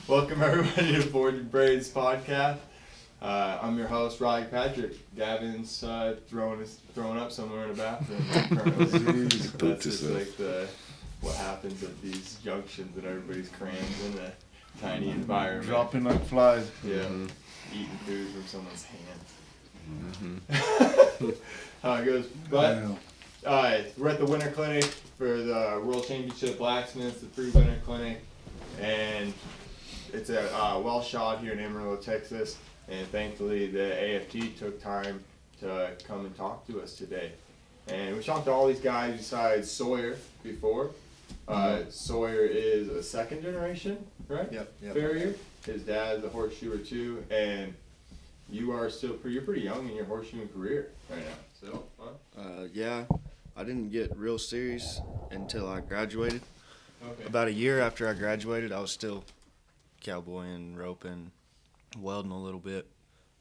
Welcome everybody to Bodie Braves podcast. I'm your host, Riley Patrick. Gavin's throwing up somewhere in the bathroom currently. That's just like what happens at these junctions that everybody's crammed in a tiny environment. Dropping like flies. Yeah. Eating food from someone's hand. How it goes. But we're at the Winter Clinic for the World Championship Blacksmiths, the free Winter Clinic, and it's a well shot here in Amarillo, Texas, and thankfully the AFT took time to come and talk to us today. And we talked to all these guys besides Sawyer before. Sawyer is a second generation, right? Yep. Farrier. His dad's a horseshoer too, and you are still you're pretty young in your horseshoeing career right now. So, Yeah, I didn't get real serious until I graduated. Okay. About a year after I graduated, I was still cowboying, roping, welding a little bit,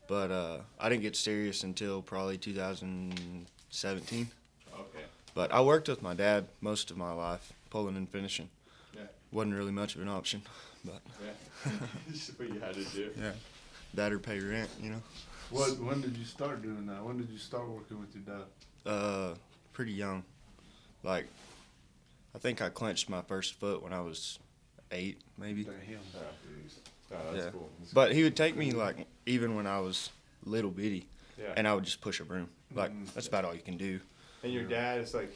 but I didn't get serious until probably 2017. Okay. But I worked with my dad most of my life, pulling and finishing. Yeah. Wasn't really much of an option, but Yeah. Just what you had to do. yeah, that or pay rent, you know. When did you start doing that? When did you start working with your dad? Pretty young. Like, I think I clenched my first foot when I was 8, maybe. Damn. Oh, that's Yeah. cool. That's But he would take me, like, even when I was little bitty, Yeah. and I would just push a broom. Like, that's about all you can do. And your dad is like,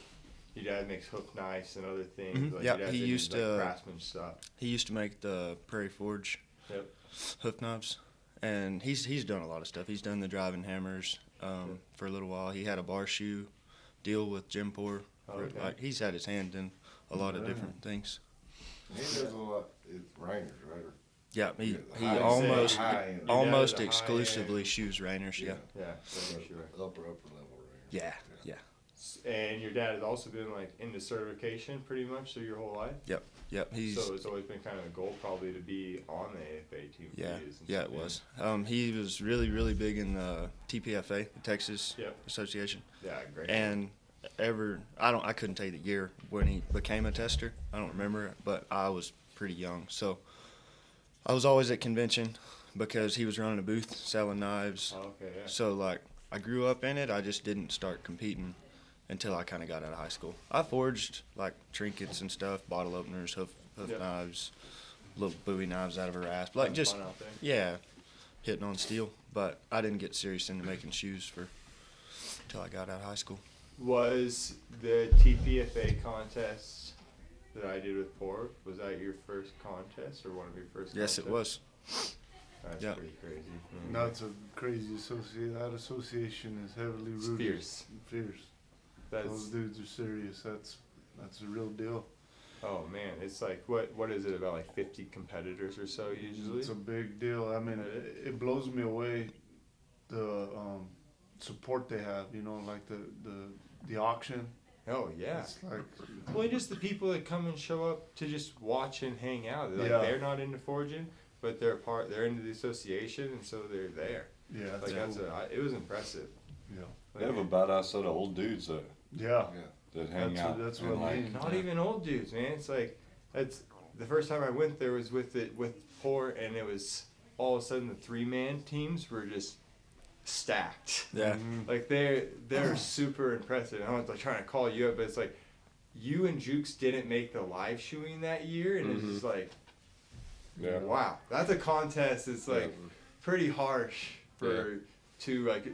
your dad makes hook knives and other things. Mhm. Like Yep, your dad's he into, used like, to- craftsman stuff. He used to make the Prairie Forge Yep. hoof knives, and he's done a lot of stuff. He's done the driving hammers for a little while. He had a bar shoe deal with Jim Poor. Okay. Like, he's had his hand in a lot of different things. He does a lot. It's Rainers, right? Yeah, he I'd say almost high-end. almost Your dad is a exclusively shoes Rainers. Yeah. Yeah, for sure. Upper level Rainers. Yeah. And your dad has also been like into certification pretty much through your whole life. Yep. He's So it's always been kind of a goal probably to be on the AFA team. for yeah. you, since Yeah, you've it been- was. He was really big in the TPFA, the Texas Yep. Association. Yeah, great. And I couldn't tell you the year when he became a tester. I don't remember it, but I was pretty young. So I was always at convention because he was running a booth selling knives. Oh, okay, yeah. So like I grew up in it. I just didn't start competing until I kind of got out of high school. I forged like trinkets and stuff, bottle openers, hoof Yep. knives, little Bowie knives out of a rasp, like Having just fun out there. yeah, hitting on steel. But I didn't get serious into making shoes until I got out of high school. Was the TPFA contest that I did with Port, was that your first contest or one of your first Yes, it contests? was. That's Yeah. pretty crazy. That's a crazy association. That association is heavily It's rooted. fierce. Fierce. That's, Those dudes are serious. That's a real deal. oh man, it's like, what is it, about like 50 competitors or so usually? It's a big deal. I mean, it blows me away the support they have. You know, like the auction. Oh yeah. It's like Well, just the people that come and show up to just watch and hang out. Like, Yeah. they're not into forging, but they're into the association, and so they're there. yeah, Like it was impressive. yeah, They have a badass set of old dudes that yeah. that hang out. That's and what I mean. Not even old dudes, man. It's like, that's the first time I went there was with Port, and it was all of a sudden the 3-man teams were just stacked. Yeah. Like they're super impressive. I was like trying to call you up, but it's like you and Jukes didn't make the live shooting that year, and it's just like, Yeah. wow, that's a contest. It's like pretty harsh for two like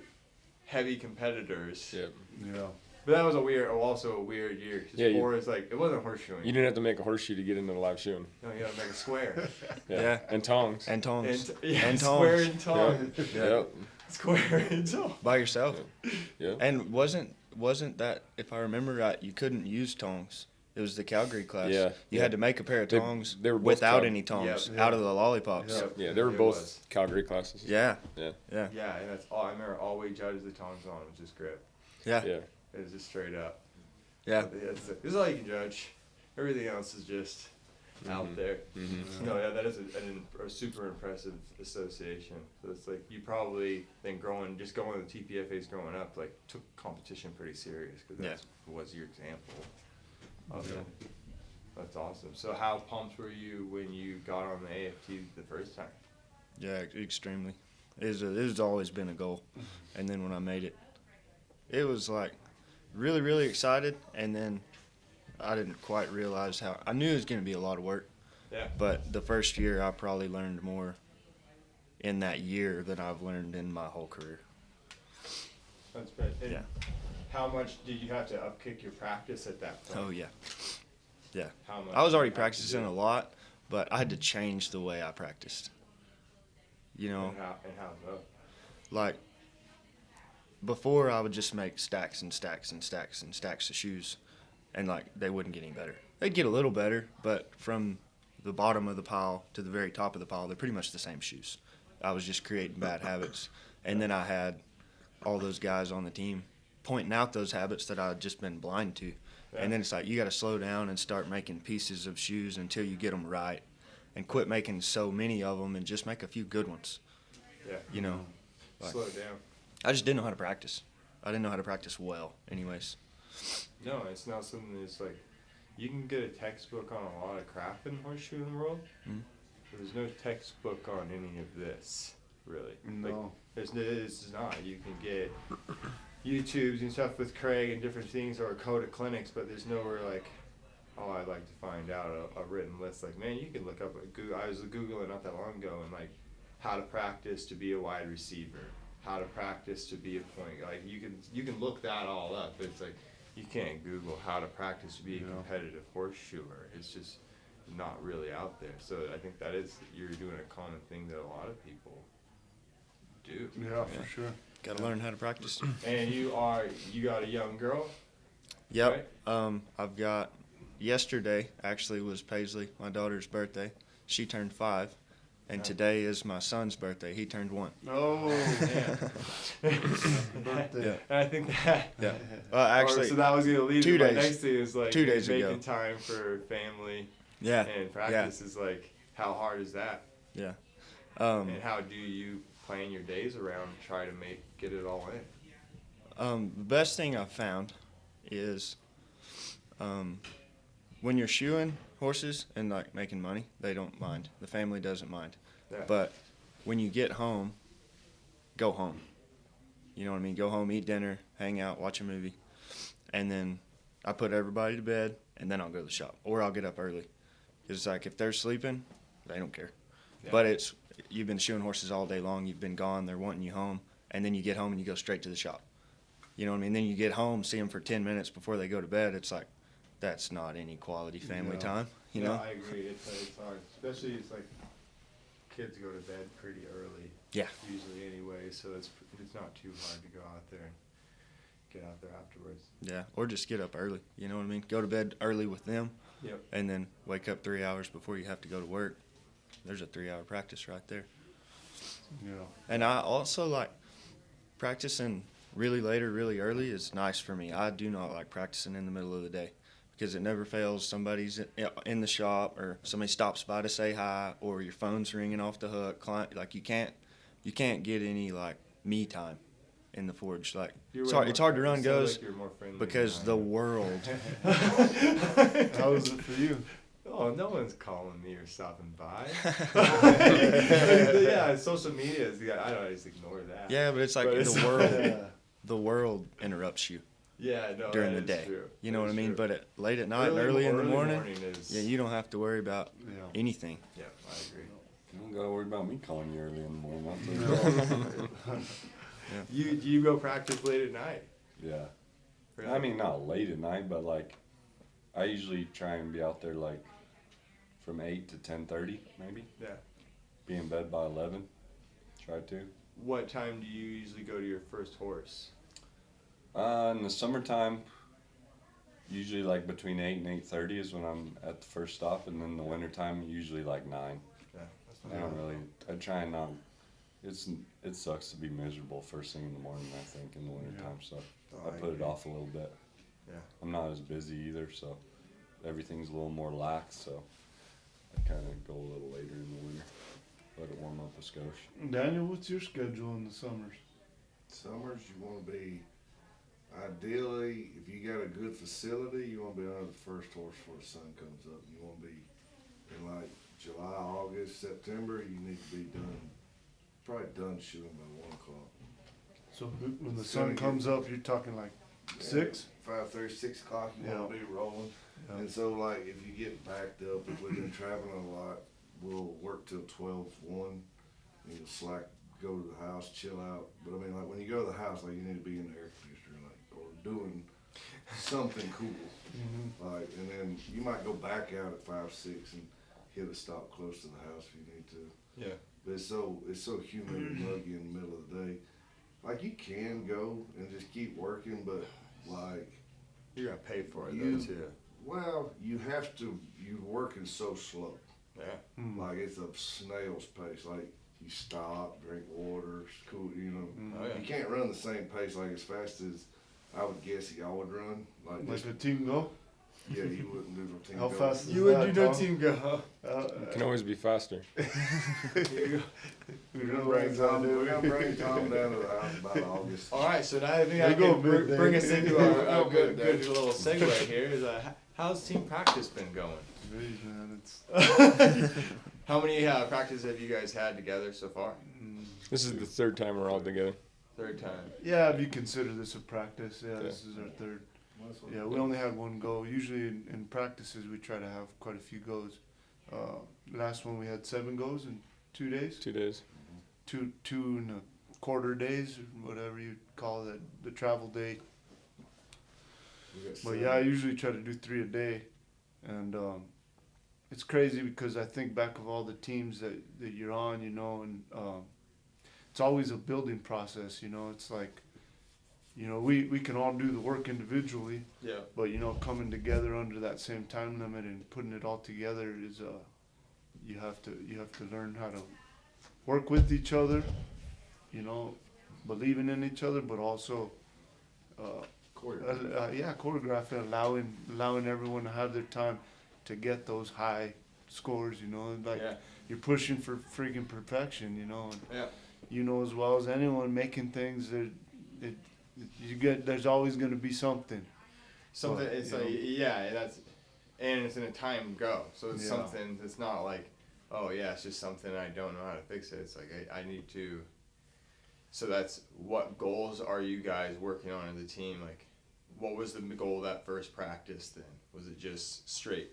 heavy competitors. Yeah. Yeah. But that was also a weird year. Cause Yeah, Four is like, it wasn't horseshoeing. You didn't have to make a horseshoe to get into the live shooing. No, you gotta make a square. Yeah. And tongs. And tongs. And tongs. square and tongs. Yep. Square and tongs. By yourself. Yeah. And wasn't that, if I remember right, you couldn't use tongs. It was the Calgary class. Yeah, You had to make a pair of tongs they were both without Cal- any tongs Yep. out of the lollipops. Yep. Yeah, they were It both was. Calgary classes. Yeah. Yeah. Yeah. Yeah, and that's all. I remember all we judged the tongs on was just grip. Yeah. Yeah. It was just straight up. Yeah. This is all you can judge. Everything else is just out there. Mm-hmm. No, yeah, that is a super impressive association. So it's like you probably then going to the TPFAs growing up, like took competition pretty serious because that was your example of it. That's awesome. So how pumped were you when you got on the AFT the first time? Yeah, extremely. It was always been a goal, and then when I made it, it was like really, really excited, and then I didn't quite realize how. I knew it was going to be a lot of work. Yeah. But the first year, I probably learned more in that year than I've learned in my whole career. That's great. And Yeah. how much did you have to upkick your practice at that point? Oh yeah, yeah. How much I was did already you have to practicing do? a lot, but I had to change the way I practiced. You know, And how so? like before I would just make stacks and stacks and stacks and stacks of shoes, and like they wouldn't get any better. They'd get a little better, but from the bottom of the pile to the very top of the pile, they're pretty much the same shoes. I was just creating bad habits, and then I had all those guys on the team pointing out those habits that I'd just been blind to. Yeah. And then it's like you got to slow down and start making pieces of shoes until you get them right, and quit making so many of them and just make a few good ones. Yeah. You know, like, Slow down. I just didn't know how to practice. I didn't know how to practice well, anyways. No, it's not something that's like, you can get a textbook on a lot of crap in the horseshoeing world, Mhm. but there's no textbook on any of this, really. Like, No. it's not. You can get YouTubes and stuff with Craig and different things, or Coda clinics, but there's nowhere like, oh, I'd like to find out a written list. Like, man, you can look up at Google. I was Googling not that long ago, and like, how to practice to be a wide receiver, how to practice to be a point. Like, you can look that all up, but it's like, you can't Google how to practice to be a Yeah. competitive horseshoer. It's just not really out there. So I think that is, you're doing a common thing that a lot of people do. Yeah, for sure. Got to learn how to practice. And you got a young girl? Yep. I've got yesterday actually was Paisley, my daughter's birthday. She turned 5, and today is my son's birthday. He turned 1. Oh, Birthday. Yeah. And I think that. Yeah. Actually, so that was gonna lead 2 to my days. next thing is like 2 days making ago. time for family yeah. and practice is like, how hard is that? Yeah. And how do you plan your days around to try to get it all in? The best thing I've found is when you're shoeing horses and like making money, they don't mind. The family doesn't mind. Yeah. But when you get home, go home. You know what I mean? Go home, eat dinner, hang out, watch a movie. And then I put everybody to bed, and then I'll go to the shop. Or I'll get up early. It's like if they're sleeping, they don't care. Yeah. But you've been shoeing horses all day long. You've been gone. They're wanting you home. And then you get home and you go straight to the shop. You know what I mean? Then you get home, see them for 10 minutes before they go to bed. It's like, that's not any quality family No. time, you No, know? I agree. It's hard, especially it's like kids go to bed pretty early. Yeah. Usually anyway, so it's not too hard to go out there and get out there afterwards. Yeah, or just get up early. You know what I mean? Go to bed early with them, Yep. and then wake up 3 hours before you have to go to work. There's a 3-hour practice right there. yeah. And I also like practicing really late or really early is nice for me. I do not like practicing in the middle of the day because it never fails. Somebody's in the shop or somebody stops by to say hi or your phone's ringing off the hook. Client, like you can't get any like me time in the forge. Like it's hard to run goes because the world. How was it for you? Oh, no one's calling me or stopping by. Yeah, social media is. I don't just ignore that. Yeah, but it's like But it's- the world. Yeah. The world interrupts you Yeah, no. during the that is day. true. You know That what I is mean? true. But late at night and early in the morning, is. yeah, you don't have to worry about Yeah. anything. Yeah, I agree. You don't gotta worry about me calling you early in the morning. I'll tell you that. You go practice late at night. Yeah. Really? I mean, not late at night, but like, I usually try and be out there like from 8 to 10:30, maybe. Yeah. Be in bed by 11. Try to. What time do you usually go to your first horse? In the summertime, usually like between 8 and 8:30 is when I'm at the first stop, and then the wintertime, usually like 9. Yeah, that's I don't really, I try and not, it sucks to be miserable first thing in the morning, I think, in the wintertime, so Oh, I I put it agree. off a little bit. Yeah. I'm not as busy either, so everything's a little more lax, so I kind of go a little later in the winter, let it warm up a skosh. Daniel, what's your schedule in the summers? Summers, you wanna be Ideally, if you got a good facility, you want to be on the first horse before the sun comes up. You want to be in like July, August, September. You need to be probably done shooting by 1 o'clock. So when the sun comes up, you're talking like 6? 5:30, 6 o'clock. You want to be rolling. Yeah. And so, like, if you get backed up, if we've been traveling a lot, we'll work till 12, 1. And you'll slack, go to the house, chill out. But I mean, like, when you go to the house, like, you need to be in the air conditioner, like, or doing something cool. Mm-hmm. Like, and then you might go back out at 5, 6 and hit a stop close to the house if you need to. Yeah. But it's so humid and muggy in the middle of the day. Like, you can go and just keep working, but like, You're gonna pay for it You- though too. well, you have to. You're working so slow. Yeah. Like, it's a snail's pace. Like, you stop, drink water, it's cool. You know, Oh, yeah. you can't run the same pace like as fast as I would guess y'all would run. Like, Like just, the team go? yeah, you wouldn't do no team. How go. fast is You would that, do no Tom? team go. Can always be faster. We're gonna bring Tom. We're gonna bring Tom down to the house about August. All right, so now I think There I you go, can midday. bring us into our Go good midday. little segue here. Is how's team practice been going? Great, man. It's How many practices have you guys had together so far? This is the third time we're all together. Third time. yeah, if you consider this a practice, yeah, Yeah. this is our third. Yeah, we only had 1 go. Usually in practices we try to have quite a few goes. Last one we had 7 goes in 2 days. 2 days. Two and a quarter days, or whatever you call it, the travel day. We got But seven. yeah, I usually try to do 3 a day, and it's crazy because I think back of all the teams that you're on, you know, and it's always a building process, you know. It's like, you know, we can all do the work individually, Yeah. but you know, coming together under that same time limit and putting it all together is you have to learn how to work with each other, you know, believing in each other, but also choreographing, allowing everyone to have their time to get those high scores, you know, like Yeah. you're pushing for freaking perfection, you know, and Yeah. you know as well as anyone making things that there's always going to be something. Something. But, It's you like know. yeah, and it's in a time go. So it's Yeah. something that's not like, oh yeah, it's just something I don't know how to fix it. It's like I need to. So that's what goals are you guys working on as a team? Like, what was the goal of that first practice then? Was it just straight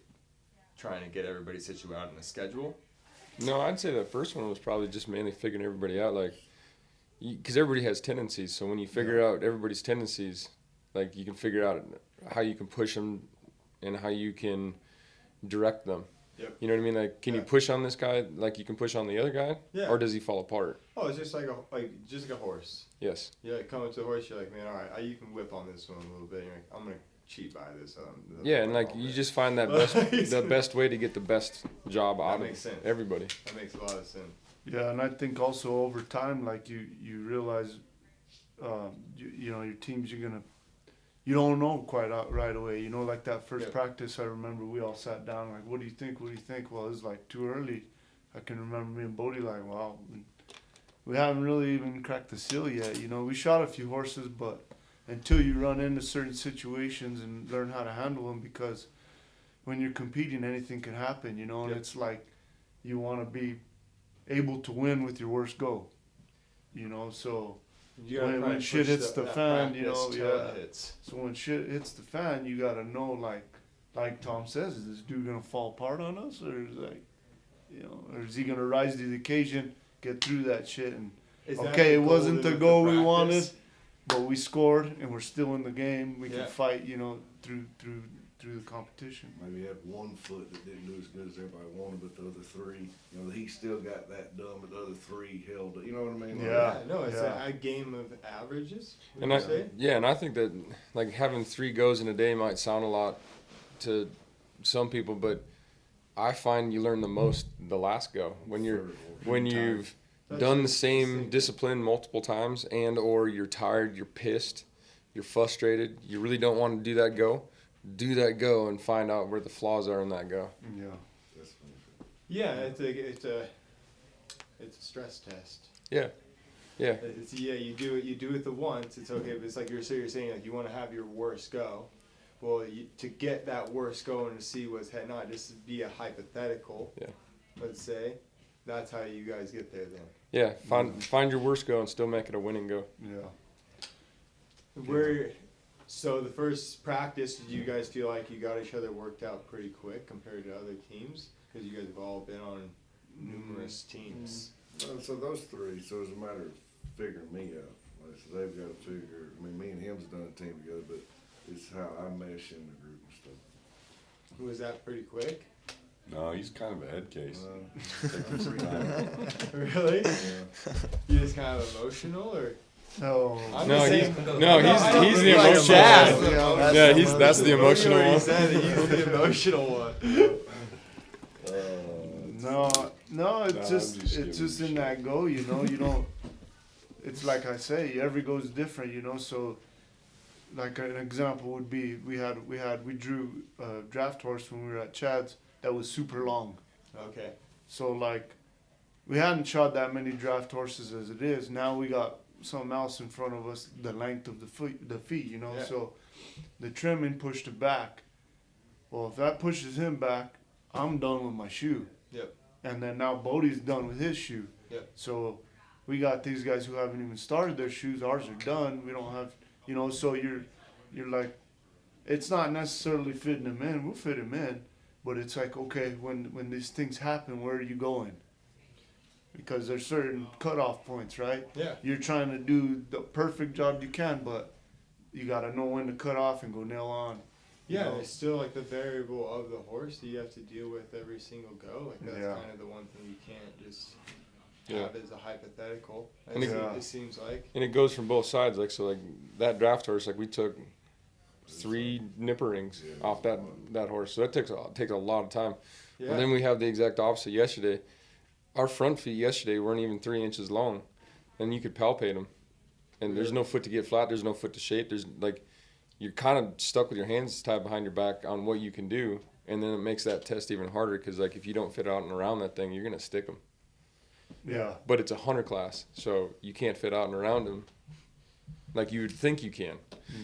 trying to get everybody situated out in a schedule? No, I'd say the first one was probably just mainly figuring everybody out, like, because everybody has tendencies. So when you figure out everybody's tendencies, like, you can figure out how you can push them and how you can direct them. Yep. You know what I mean? Like, can you push on this guy like you can push on the other guy? Yeah. Or does he fall apart? Oh, it's just like just like a horse. Yes. You like come up to a horse, you're like, man, all right, you can whip on this one a little bit. You're like, I'm gonna cheat by this. Yeah, and like you just find that the best way to get the best job out makes of sense. everybody. That makes a lot of sense. Yeah, and I think also over time, like you realize, you know, your teams you don't know quite out right away. You know, like that first Yeah. practice, I remember we all sat down like, what do you think? What do you think? Well, it was like too early. I can remember me and Bodie like, wow, we haven't really even cracked the seal yet. You know, we shot a few horses, but until you run into certain situations and learn how to handle them, because when you're competing, anything can happen, you know, and Yeah. it's like you want to be able to win with your worst go, you know, so You gotta when try and shit push hits the that fan, you practice know, till yeah. it hits. So when shit hits the fan, you gotta know, like Tom says, is this dude gonna fall apart on us, or is like, you know, or is he gonna rise to the occasion, get through that shit, and Is that okay, the it goal wasn't then the with goal we practice? wanted, but we scored and we're still in the game. We Yeah. can fight, you know, through the competition. Maybe had one foot that didn't do as good as everybody wanted, but the other 3, you know, he still got that done, but the other 3 held it. You know what I mean? Like, Yeah. No, it's Yeah. a game of averages. Would And you I say? and I think that like having 3 goes in a day might sound a lot to some people, but I find you learn the most the last go when you've That's done the just same distinct. discipline multiple times, and or you're tired, you're pissed, you're frustrated, you really don't want to do that go. Do that go and find out where the flaws are in that go. Yeah. that's funny. Yeah, it's a stress test. Yeah. Yeah. You do it the once, it's okay, but it's like you're saying, like, you want to have your worst go. Well, to get that worst go and to see what's not just to be a hypothetical, Yeah. let's say, that's how you guys get there then. Yeah, find your worst go and still make it a winning go. Yeah. So the first practice, did you guys feel like you got each other worked out pretty quick compared to other teams? Because you guys have all been on numerous teams. So those three, so it's a matter of figuring me out. Like, so they've got to figure, I mean, me and him's done a team together, but it's how I mesh in the group and stuff. Was that pretty quick? No, he's kind of a head case. Taking some time. Really? Yeah. You just kind of emotional, or? No. I'm No, the he's same- he's the like emotional Chaz. one. Yeah, that's the emotional He already one. said that he's the emotional one. No, it's Nah, I'm just just it's giving just you in that go, you know. You don't. It's like I say, every go is different, you know. So, like an example would be we drew a draft horse when we were at Chad's that was super long. Okay. So like, we hadn't shot that many draft horses as it is. Now we got something else in front of us, the length of the feet, you know. Yeah. So, the trimming pushed it back. Well, if that pushes him back, I'm done with my shoe. Yep. And then now Bodie's done with his shoe. Yep. So we got these guys who haven't even started their shoes. Ours are done. We don't have, you know. So you're like, it's not necessarily fitting them in. We'll fit them in, but it's like, okay, when these things happen, where are you going? Because there's certain cutoff points, right? Yeah. You're trying to do the perfect job you can, but you got to know when to cut off and go nail on. Yeah, know? there's still like the variable of the horse that you have to deal with every single go. Like that's Yeah. kind of the one thing you can't just Yeah. have as a hypothetical. And It seems like. And it goes from both sides. Like so, like that draft horse, like we took 3 nipper rings off that horse. So that takes a lot of time. Yeah. And then we have the exact opposite yesterday. Our front feet yesterday weren't even 3 inches long, and you could palpate them. And there's no foot to get flat. There's no foot to shape. There's like, you're kind of stuck with your hands tied behind your back on what you can do, and then it makes that test even harder because like if you don't fit out and around that thing, you're gonna stick them. Yeah. But it's a hunter class, so you can't fit out and around them like you would think you can.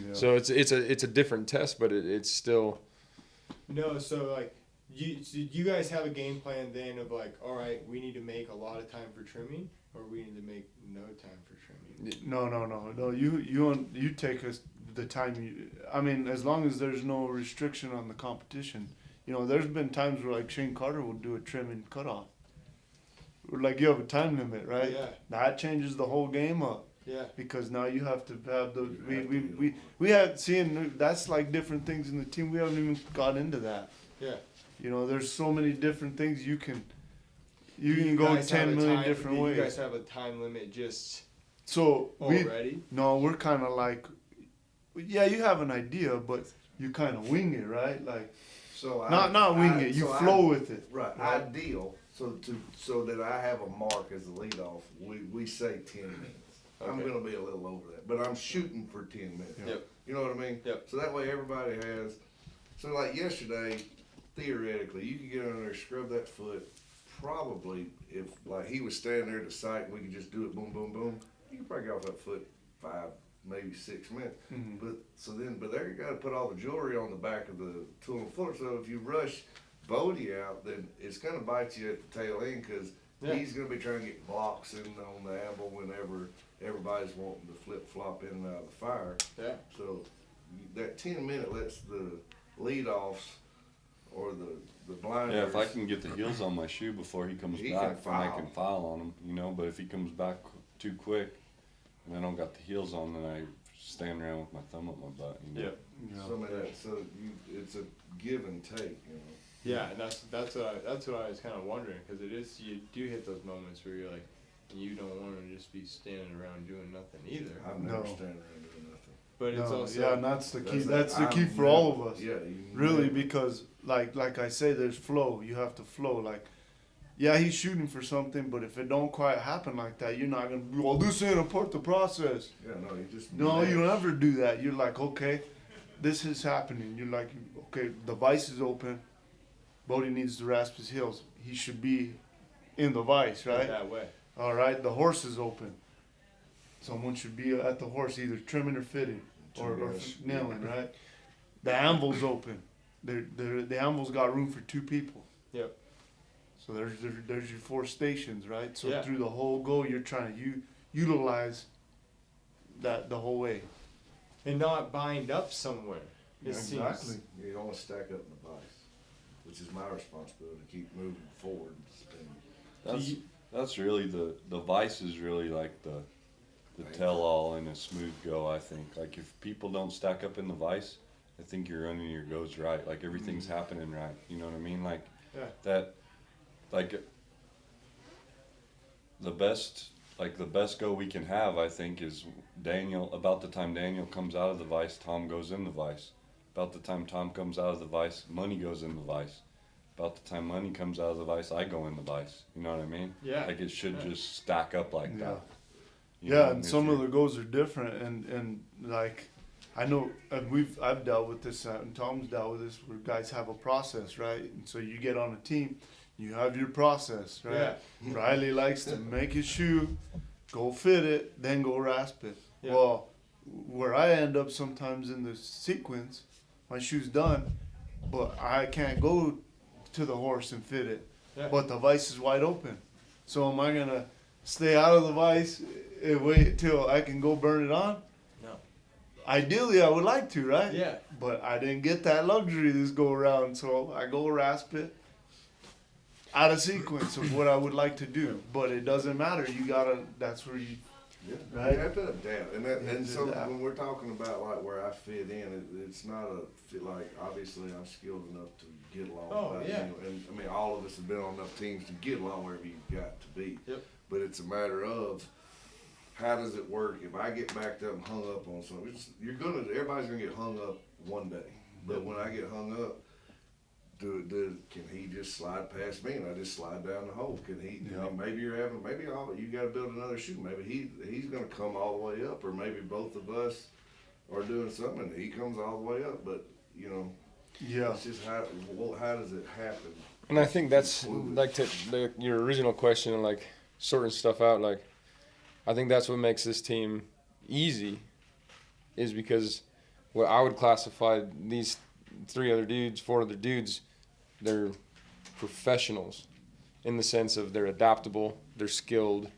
Yeah. So it's a different test, but it's still. No, so like, you guys have a game plan then of like, all right, we need to make a lot of time for trimming, or we need to make no time for trimming. No. You take us the time. I mean, as long as there's no restriction on the competition. You know, there's been times where like Shane Carter will do a trim and cutoff. Like you have a time limit, right? Yeah. That changes the whole game up. Yeah. Because now you have to have the we had seen that's like different things in the team. We haven't even got into that. Yeah. You know, there's so many different things you can You go guys have 10 a million time- different ways. You guys have a time limit just So already? we're kind of like, yeah, you have an idea, but you kind of wing it, right? Like So not wing it, you flow with it. Right, ideal. So that I have a mark as a leadoff. We say 10 minutes. I'm Okay. gonna be a little over that, but I'm shooting for 10 minutes. Yep. You know what I mean? Yep. So that way everybody has. So like yesterday, theoretically, you could get under there, scrub that foot. Probably, if like he was standing there at the site, and we could just do it, boom, boom, boom. You could probably get off that foot 5, maybe 6 minutes. Mhm. But there you got to put all the jewelry on the back of the tool and fuller. So if you rush Bodie out, then it's going to bite you at the tail end because Yeah. he's going to be trying to get blocks in on the amble whenever everybody's wanting to flip flop in and out of the fire. Yeah. So that 10 minute lets the leadoffs or the blinders. Yeah, if I can get the heels on my shoe before he comes He back, can then I foul. can foul on him, you know. But if he comes back too quick and I don't got the heels on, then I stand around with my thumb up my butt, you know. Yep. Some of that, so it's a give and take, you know. Yeah, and that's what I was kind of wondering, because it is, you do hit those moments where you're like, you don't want to just be standing around doing nothing either. I've never No. standing around doing nothing. But it's No, also yeah, and that's the key. That's That's the key I'm for all of never- us. Yeah, you Really, never- because like I say, there's flow. You have to flow. Like, yeah, he's shooting for something, but if it don't quite happen like that, you're not gonna be, well, this ain't a part of the process. Yeah, no, you just. No, you never do that. You're like, okay, this is happening. You're like, okay, the vise is open. Bodie needs to rasp his heels. He should be in the vise, right? that way. All right, the horse is open. someone should be at the horse either trimming or fitting or Yes. nailing, right? The anvil's open. The anvil's got room for 2 people. Yep. So there's your 4 stations, right? So Yeah. through the whole go, you're trying to utilize that the whole way. And not bind up somewhere. It Exactly. seems. You don't want to stack up in the vice, which is my responsibility to keep moving forward. And That's really the vice is really like the tell all in a smooth go. I think like if people don't stack up in the vice, I think you're running your goes right. Like everything's happening right. You know what I mean? Like Yeah. that. Like the best go we can have, I think, is Daniel. About the time Daniel comes out of the vice, Tom goes in the vice. About the time Tom comes out of the vice, Money goes in the vice. About the time Money comes out of the vice, I go in the vice. You know what I mean? Yeah. Like it should just stack up like Yeah. that. You know, Yeah, and if some of you're- the goes are different, and like I know, and I've dealt with this, and Tom's dealt with this, where guys have a process, right? And so you get on a team, you have your process, right? Yeah. Riley likes to make his shoe, go fit it, then go rasp it. Yeah. Well, where I end up sometimes in the sequence, my shoe's done, but I can't go to the horse and fit it. Yeah. But the vise is wide open. So am I gonna stay out of the vise and wait till I can go burn it on? No. Ideally, I would like to, right? Yeah. But I didn't get that luxury this go around, so I go rasp it out of sequence of what I would like to do. But it doesn't matter. You gotta. That's where you. yeah, Right. you have to adapt. And that, You and have to so adapt. when we're talking about like where I fit in, it's not a fit like obviously I'm skilled enough to get along. Oh, with yeah. anyone. And I mean all of us have been on enough teams to get along wherever you've got to be. Yep. But it's a matter of how does it work? If I get backed up and hung up on something, everybody's gonna get hung up one day. But when I get hung up, can he just slide past me and I just slide down the hole? Can he? Yeah. I mean, maybe you got to build another shoe. Maybe he's gonna come all the way up, or maybe both of us are doing something and he comes all the way up. But you know, Yeah. it's just how does it happen? And I think that's like your original question and like sorting stuff out. Like, I think that's what makes this team easy, is because what I would classify these 4 other dudes, they're professionals in the sense of they're adaptable, they're skilled,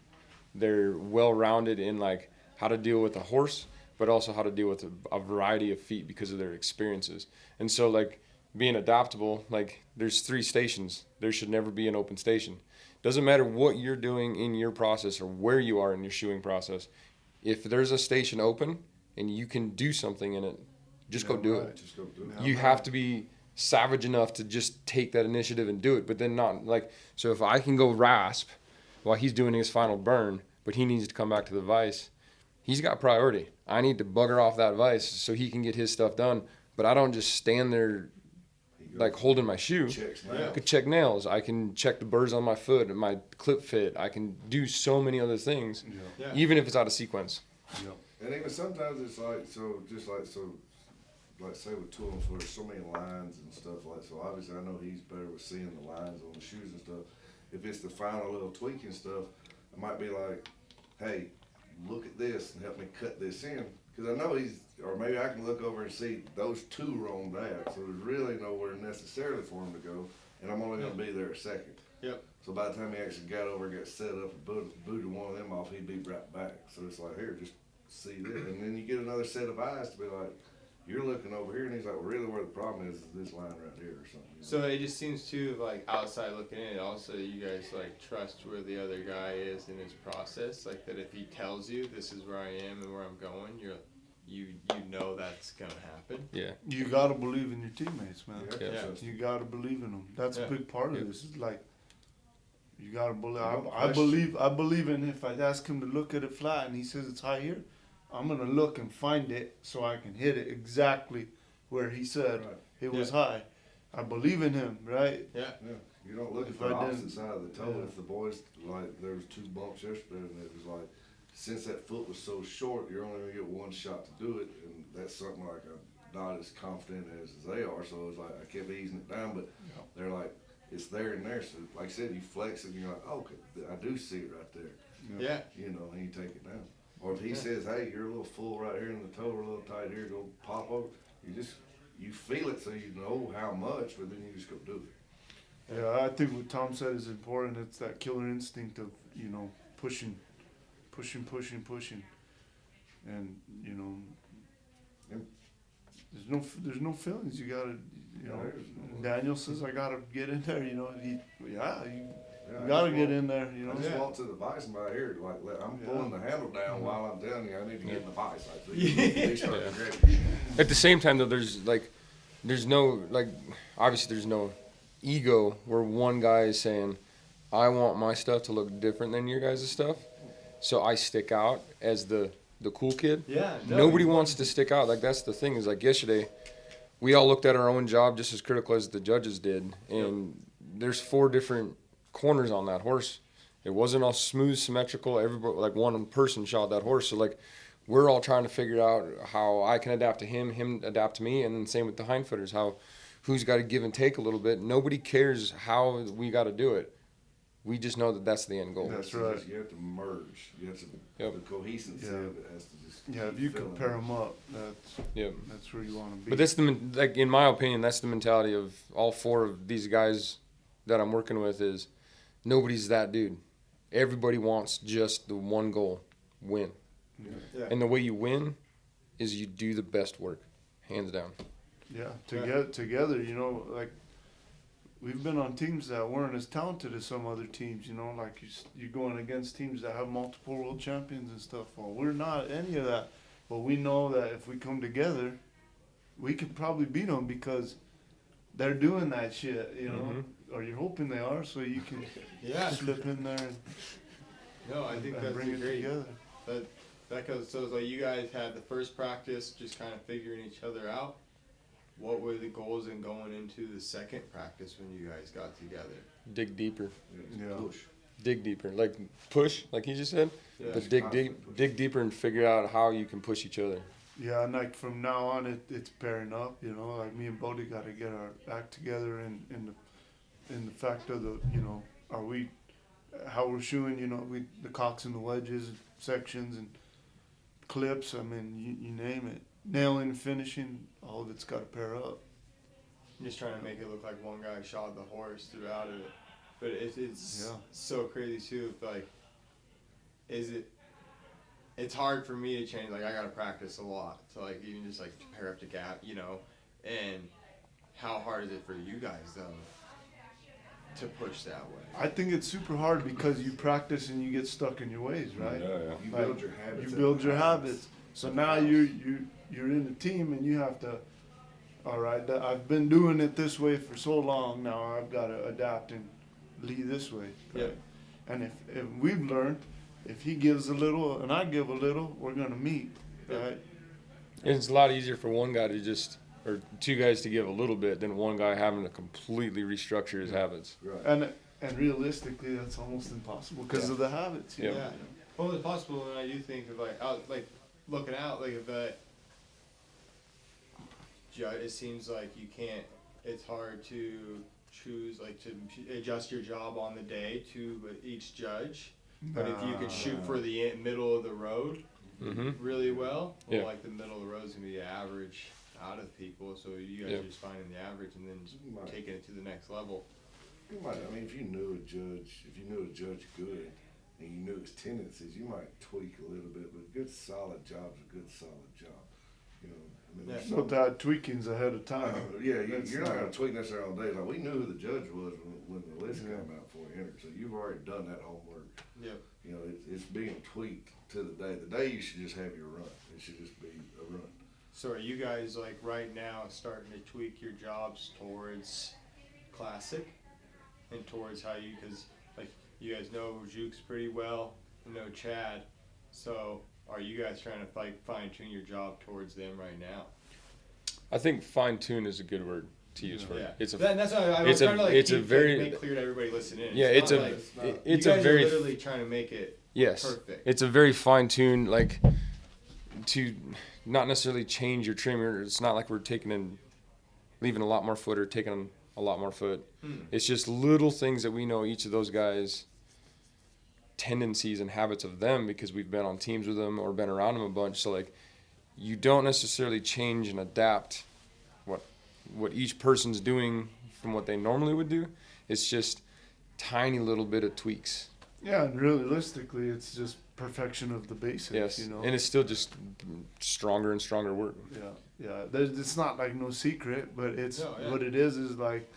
they're well-rounded in like how to deal with a horse, but also how to deal with a variety of feet because of their experiences. And so like being adaptable, like there's 3 stations. There should never be an open station. Doesn't matter what you're doing in your process or where you are in your shoeing process. If there's a station open and you can do something in it, just go do it. Just go do it. You have to be savage enough to just take that initiative and do it, but then not like, so if I can go rasp while he's doing his final burn, but he needs to come back to the vise, he's got priority. I need to bugger off that vise so he can get his stuff done, but I don't just stand there like holding my shoe. Checks Yeah. I could check nails. I can check the burrs on my foot and my clip fit. I can do so many other things, Yeah. even if it's out of sequence. And even sometimes it's like like say with tools where there's so many lines and stuff like so obviously I know he's better with seeing the lines on the shoes and stuff. If it's the final little tweaking stuff, I might be like, hey, look at this and help me cut this in. Because I know or maybe I can look over and see those 2 are on that. So there's really nowhere necessarily for him to go. And I'm only going to be there a second. Yep. So by the time he actually got over and got set up and booted one of them off, he'd be right back. So it's like, here, just see this. And then you get another set of eyes to be like, you're looking over here, and he's like, well, really where the problem is this line right here or something. You know? So it just seems too like outside looking in. Also, you guys like trust where the other guy is in his process. Like that, if he tells you this is where I am and where I'm going, you know that's gonna happen. Yeah. You gotta believe in your teammates, man. Yeah. Yeah. You gotta believe in them. That's Yeah. a big part Yeah. of this. Is like you gotta believe. No I question. believe in. If I ask him to look at it flat and he says it's high here, I'm gonna look and find it so I can hit it exactly where he said Right. it was Yeah. high. I believe in him, right? Yeah. Yeah, you don't look If at the I opposite didn't- side of the toe. yeah. If the boys, like, there was 2 bumps yesterday, and it was like, since that foot was so short, you're only gonna get 1 shot to do it, and that's something like I'm not as confident as they are. So it's like I kept easing it down, but they're like, it's there and there. So like I said, you flex it, and you're like, oh, okay, I do see it right there. Yeah. You know, and you take it down. Or if he says, hey, you're a little full right here in the toe, or a little tight here, go pop over. You feel it, so you know how much, but then you just go do it. Yeah, I think what Tom said is important. It's that killer instinct of, pushing, and Yep. there's no feelings. You gotta, Daniel says I gotta get in there. You gotta get in there. I just walk to the vise and right here, I'm pulling the handle down while I'm telling you I need to get in the vise. They start grabbing. At the same time, though, there's no, obviously there's no ego where one guy is saying, I want my stuff to look different than your guys' stuff, so I stick out as the cool kid. Yeah. Nobody wants to stick out. That's the thing is, yesterday, we all looked at our own job just as critical as the judges did, and there's 4 different corners on that horse. It wasn't all smooth, symmetrical. Everybody, one person shot that horse, so we're all trying to figure out how I can adapt to him adapt to me, and then same with the hindfooters, who's got to give and take a little bit. Nobody cares how we got to do it. We just know that that's the end goal. That's right. You have to merge. You have to, the cohesiveness of it has to just if you compare them up, Yep. that's where you want to be. But that's in my opinion, that's the mentality of all 4 of these guys that I'm working with is nobody's that dude. Everybody wants just the one goal, win. Yeah. And the way you win is you do the best work, hands down. Yeah, together, we've been on teams that weren't as talented as some other teams, you're going against teams that have multiple world champions and stuff. Well, we're not any of that, but we know that if we come together, we could probably beat them because they're doing that shit, or you're hoping they are, so you can slip in there and No, I think and that's bring it great. together. That goes. So it's you guys had the first practice, just kind of figuring each other out. What were the goals in going into the second practice when you guys got together? Dig deeper. Yeah. push. Dig deeper. Push, like he just said. Yeah. But dig deeper and figure out how you can push each other. Yeah, and from now on, it's pairing up. Me and Bodie got to get our act together in the fact of are we how we're shoeing. The cocks and the wedges, sections and clips. I mean, you name it. Nailing and finishing, all of it's got to pair up. I'm just trying to make it look like one guy shot the horse throughout it, but it's so crazy too. It's hard for me to change. I gotta practice a lot to even just to pair up the gap, and how hard is it for you guys though to push that way? I think it's super hard because you practice and you get stuck in your ways, right? Yeah. You build your habits. You build your habits. So now you're in a team and you have to. All right, I've been doing it this way for so long. Now I've got to adapt and lead this way. Yeah. And if we've learned, if he gives a little and I give a little, we're gonna meet, right? It's a lot easier for one guy to or 2 guys to give a little bit than one guy having to completely restructure his habits. Right. And realistically, that's almost impossible because of the habits. Yeah. Yeah. Well, it's possible, and I do think of looking out if judge. It seems like you can't. It's hard to choose to adjust your job on the day to each judge. But if you could shoot for the middle of the road really well, Yeah. the middle of the road is gonna be the average out of people. So you guys are just finding the average and then just taking it to the next level. You might, if you knew a judge good, and you knew his tendencies, you might tweak a little bit. But a good solid job's a good solid job. There's But that tweaking's ahead of time. you're not gonna tweak necessarily all day. We knew who the judge was when the list came out before you entered, so you've already done that homework. Yep. It's being tweaked to the day. The day you should just have your run. It should just be a run. So are you guys right now starting to tweak your jobs towards classic and towards how because you guys know Jukes pretty well, you know Chad, so are you guys trying to fine tune your job towards them right now? I think fine tune is a good word to use for it. That's why I was trying to make clear to everybody listening. Yeah, it's a very literally trying to make it perfect. It's a very fine tune to not necessarily change your trimmer. It's not like we're leaving a lot more foot or taking a lot more foot. It's just little things that we know each of those guys tendencies and habits of them because we've been on teams with them or been around them a bunch. So like, you don't necessarily change and adapt what each person's doing from what they normally would do. It's just tiny little bit of tweaks. Yeah, and realistically, it's just perfection of the basics. Yes, You know. and it's still just stronger and stronger work. Yeah. It's not like no secret, but it's No, yeah. what it is like,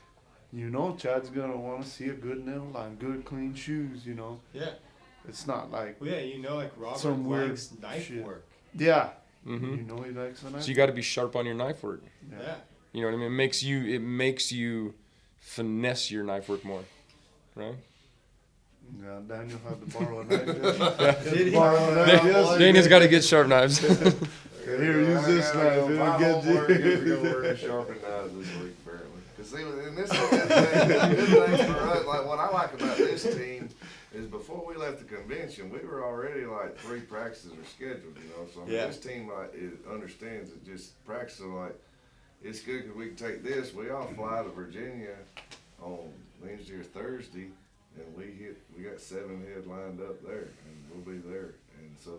you know, Chad's gonna want to see a good nail line, good clean shoes. You know, Yeah. it's not like Well, yeah, you know, like Robert Some weird likes knife shit. work. yeah. hmm You know, he likes the knife. So you got to be sharp on your knife work. Yeah. You know what I mean? It makes you finesse your knife work more, right? Yeah, Daniel had to borrow a knife. Did he? Borrow a knife, yes. Daniel's got to get sharp knives. Here, use this knife. It'll My get homework you. is to go work and sharpen knives this week, apparently. Because see, and this is the good thing for us. Like what I like about this team is before we left the convention, we were already like 3 practices are scheduled. You know, so I mean, Yeah. this team like understands that just practicing like it's good because we can take this. We all fly to Virginia on Wednesday or Thursday, and we got 7 head lined up there, and we'll be there. And so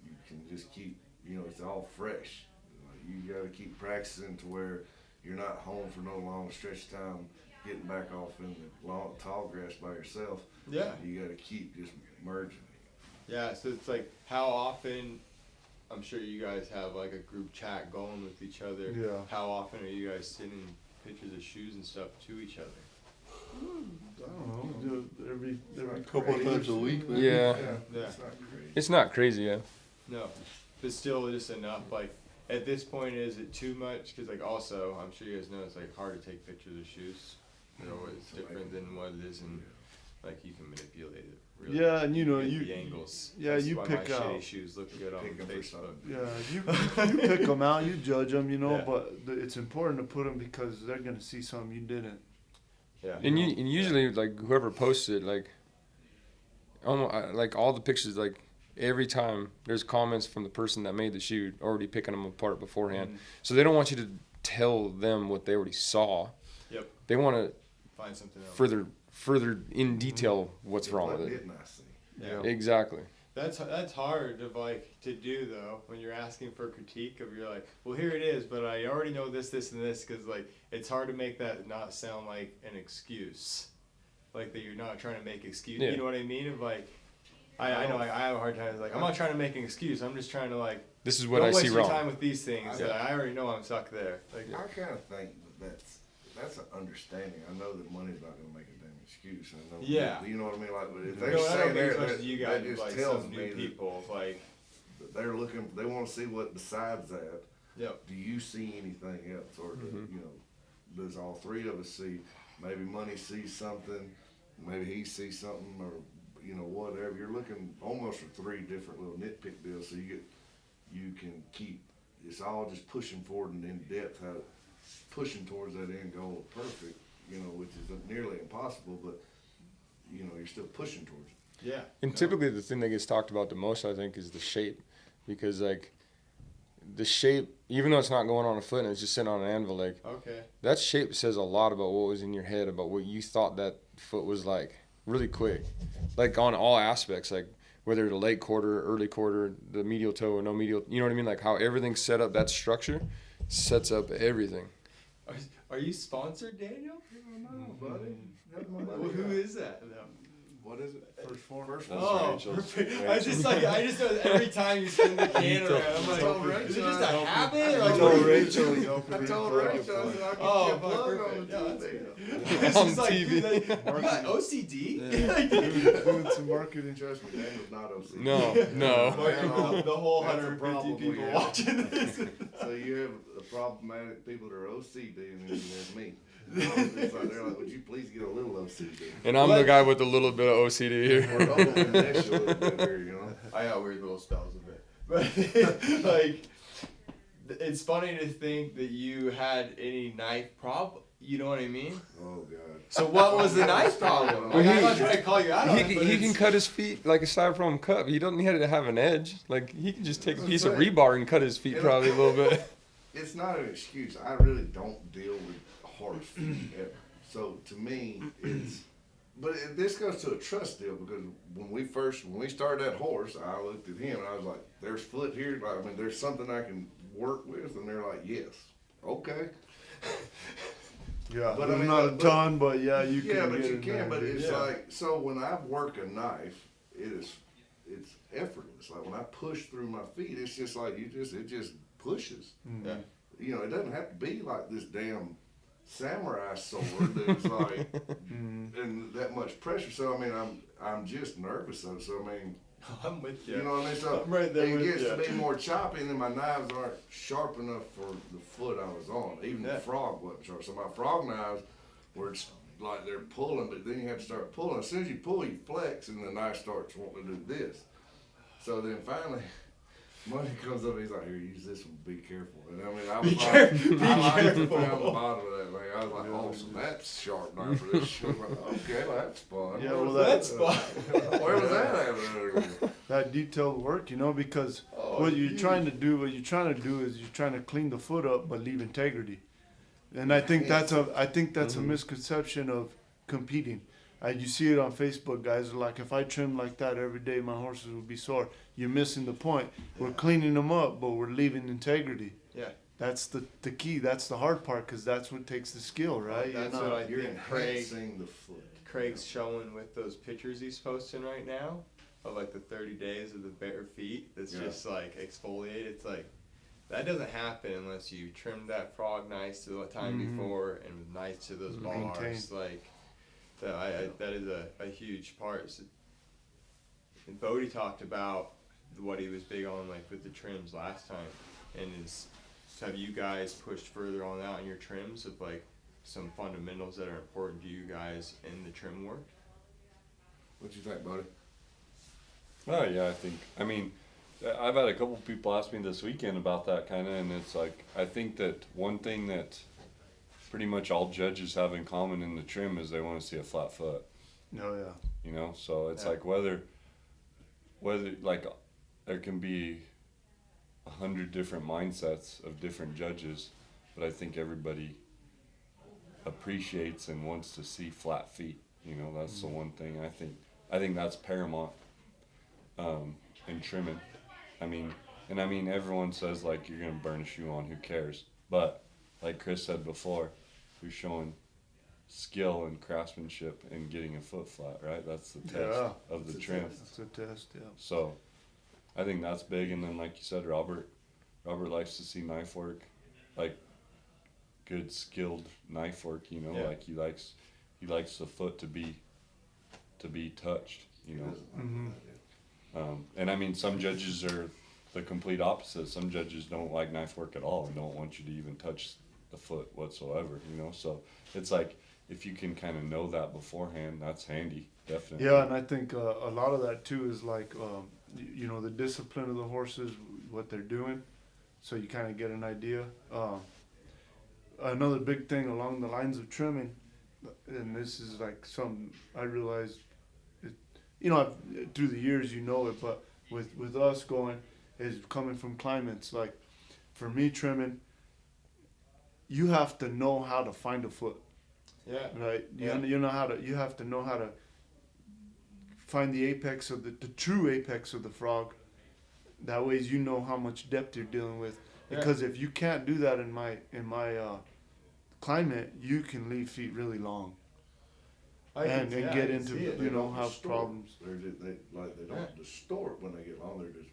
you can just keep, you know, it's all fresh. Like, you got to keep practicing to where you're not home for no long stretch of time, getting back off in the long tall grass by yourself. Yeah. You got to keep just merging. Yeah, so it's like, how often, I'm sure you guys have like a group chat going with each other. Yeah. How often are you guys sending pictures of shoes and stuff to each other? I don't know. Do it every Couple times a week, Yeah. Yeah. It's not crazy. It's not crazy, yeah. No, but still just enough. Like, at this point, is it too much? Because like also, I'm sure you guys know it's like hard to take pictures of shoes. They're always different than what it is, and like you can manipulate it. Really. Yeah, and you know, Get you the angles. yeah, That's you why pick my out- shitty shoes look good on Pick 'em for Facebook. something. yeah you pick them out, you judge them, you know. Yeah. But it's important to put them because they're gonna see something you didn't. Yeah. And usually, like, whoever posts it, like, almost, like, all the pictures, like, every time there's comments from the person that made the shoe already picking them apart beforehand. So they don't want you to tell them what they already saw. Yep. They want to Find something else. further in detail what's wrong with What it. didn't I see? Yeah. Exactly. That's hard to do though when you're asking for critique of you're like, well, here it is, but I already know this and this, because like it's hard to make that not sound like an excuse, like that you're not trying to make excuse. Yeah. You know what I mean? Of like, I know I have a hard time. Like, I'm not trying to make an excuse. I'm just trying to like. This is what don't I waste see your wrong. time with these things. That I already know I'm stuck there. Like, I kind of think that's an understanding. I know that money's not going to make a damn excuse. I know. Yeah. You know what I mean? Like, but if no, they're I don't saying think there, as much as you guys, that just like tells some me new that people, like, they're looking. They want to see what besides that. yep. Do you see anything else, or you know, does all 3 of us see? Maybe Money sees something, maybe he sees something, or you know, whatever. You're looking almost for 3 different little nitpick deals, so you can keep. It's all just pushing forward and in depth, how pushing towards that end goal of perfect, you know, which is nearly impossible, but you know, you're still pushing towards it. Yeah. And typically the thing that gets talked about the most, I think, is the shape. Because, like, the shape, even though it's not going on a foot and it's just sitting on an anvil, like, Okay. that shape says a lot about what was in your head, about what you thought that foot was like, really quick. Like, on all aspects, like, whether the late quarter, early quarter, the medial toe, no medial, you know what I mean? Like, how everything's set up, that structure sets up everything. Are you sponsored, Daniel? No, buddy. Well, who is that? No. What is it? First form. First That's Oh, Rachel's. perfect. I just know every time you send the can around, I'm like, told Rachel is it just a I- habit? I Or told like, Rachel. He's I opening told for Rachel, I a said, I'll get Oh, you a plug perfect. on the Yeah, that's TV. it's On just like, TV. dude, like, you got OCD? doing some marketing. Trust me, Daniel's not OCD. No. Like, the whole That's a 150 problem we people have. watching this. So you have the problematic people that are OCD, and then you have me. It's like, they're like, would you please get a little OCD? And I'm the guy with a little bit of OCD here. We're all gonna mess you a little bit here, you know? I got weird little spells of it. But, like, it's funny to think that you had any knife problem. You know what I mean? Oh, God. So what was the knife problem? Like, I'm not trying to call you out on it, but He can it's- cut his feet like a styrofoam cup. He doesn't need to have an edge. Like, he can just take a piece of That's rebar and cut his feet probably a little bit. It's not an excuse. I really don't deal with hard feet ever. So to me, it's But this goes to a trust deal because when we started that horse, I looked at him and I was like, "There's foot here. Like, I mean, there's something I can work with," and they're like, "Yes, okay." Yeah, But but I mean, not a but- ton, but yeah, you can. Yeah, but get you in can. there, But dude. it's Yeah. like so when I work a knife, it's effortless. Like when I push through my feet, it's just like it just pushes. Mhm. Yeah. You know, it doesn't have to be like this damn samurai sword that's like Mhm. and that much pressure. So I mean, I'm just nervous. So I mean, I'm with you. you know what I mean. So I'm right there it with gets you. to be more choppy, and then my knives aren't sharp enough for the foot I was on. Even Yeah. the frog wasn't sharp. So my frog knives were like they're pulling, but then you have to start pulling. As soon as you pull, you flex, and the knife starts wanting to do this. So then finally, Money comes up, he's like, "Here, use this one. Be careful." And I mean, I was like, I like to found the bottom of that thing. I was like, "Oh, so that's sharp knife for this shit." I'm like, okay, well, that's fun. Yeah, Where well, was that's that? fun. Where was that at? That detailed work, you know, because Oh, what you're huge. trying to do is you're trying to clean the foot up but leave integrity. And I think that's a misconception of competing. You see it on Facebook, guys are like, if I trim like that every day, my horses will be sore. You're missing the point. We're cleaning them up, but we're leaving integrity. Yeah. That's the key. That's the hard part, because that's what takes the skill, right? That's You're what not- I You're think Craig enhancing the foot. Craig's showing with those pictures he's posting right now of like the 30 days of the bare feet that's Yeah. just like exfoliate. It's like that doesn't happen unless you trim that frog nice to the time Mhm. before and nice to those Maintain. bars. Like that is a huge part. So, and Bodie talked about what he was big on like with the trims last time, and have you guys pushed further on that in your trims of like some fundamentals that are important to you guys in the trim work? What you think, buddy? Oh yeah, I mean, I've had a couple people ask me this weekend about that kind of, and it's like, I think that one thing that pretty much all judges have in common in the trim is they want to see a flat foot, Oh, yeah. you know? So it's Yeah. like whether like there can be 100 different mindsets of different judges, but I think everybody appreciates and wants to see flat feet. You know, that's the one thing I think that's paramount in trimming. I mean, everyone says like you're gonna burn a shoe on, who cares? But like Chris said before, you're showing skill and craftsmanship in getting a foot flat, right? That's the test Yeah. of the It's a trim. test. It's a test, yeah. So I think that's big. And then like you said, Robert likes to see knife work, like good skilled knife work, you know, Yeah. like he likes the foot to be touched, you know. Mhm. And I mean, some judges are the complete opposite. Some judges don't like knife work at all and don't want you to even touch the foot whatsoever, you know. So it's like, if you can kind of know that beforehand, that's handy, definitely. Yeah, and I think a lot of that too is like, you know, the discipline of the horses, what they're doing, so you kind of get an idea. Another big thing along the lines of trimming, and this is like something I realized, you know, through the years you know it, but with us going, is coming from climates. Like, for me trimming, you have to know how to find a foot. Yeah. Right, Yeah. you have to know how to find the apex of the true apex of the frog. That way, you know how much depth you're dealing with. Because if you can't do that in my climate, you can leave feet really long and get into They don't have distort. problems. They don't distort when they get long. They're just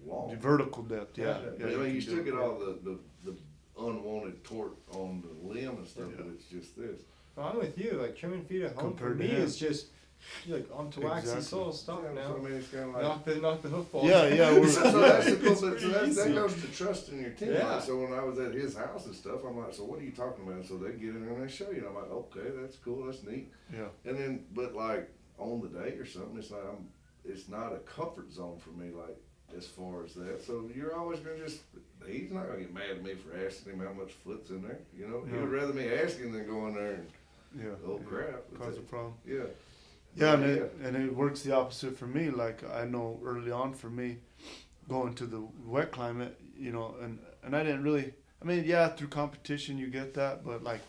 long. The vertical depth, yeah. I mean, you can still do get it. all the unwanted torque on the limb and stuff, but it's just this. Well, I'm with you. Like trimming feet at home Compared for to me him. is just you're like onto waxy Exactly. sole stuff Yeah, now. so, I mean, it's kind of like. Not the hoof balls. Yeah, we're, So that's the It's cool, so pretty that easy. goes to trusting your team. Yeah. Like, so when I was at his house and stuff, I'm like, "So what are you talking about?" So they get in there and they show you. And I'm like, "Okay, that's cool, that's neat." yeah. And then, but like on the day or something, it's like it's not a comfort zone for me. Like as far as that, so you're always gonna he's not gonna get mad at me for asking him how much foot's in there. You know, he No. would rather me ask him than go in there and Yeah. oh yeah. crap, Cause a problem. yeah. Yeah, and it works the opposite for me. Like, I know early on for me, going to the wet climate, you know, and I didn't really, I mean, yeah, through competition you get that, but like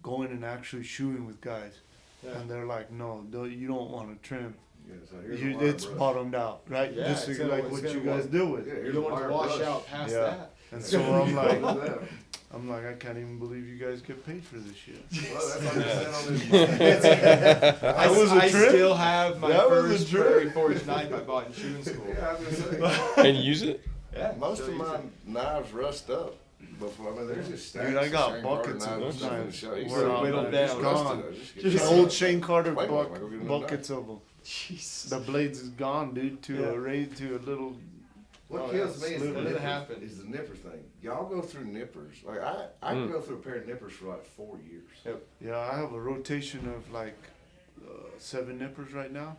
going and actually shoeing with guys, Yeah. and they're like, no, you don't want to trim. Yeah, so here's a wire It's brush. bottomed out, right? Yeah, Just it's like gonna- it's what gonna you guys wa- do with. Yeah, You here's don't a want to wire wash brush. out past Yeah. that. And so I'm like, Look at that. I'm like, I can't even believe you guys get paid for this shit. Well, that's like I said on this. I was a I trim? still have my That was a first trim? Prairie Forge knife I bought in shooting school. Yeah, I was gonna say. And you use it? Yeah, Most still of use my it. knives rust up before. I mean, there's just stacks. Dude, I got of Shane Carter buckets of knives and stuff in the knives. shop. You Where said, I'm whittled at, down. it's gone. Just Just get old it. Shane Carter Wait, wait, wait, go get another buckets of them. Jesus. The blades is gone, dude. To Yeah. a raid to a little. What Oh, kills yeah. me is What the does it nipper, happen? is the nipper thing. Y'all go through nippers. Like I can go through a pair of nippers for like 4 years. Yeah, I have a rotation of like 7 nippers right now,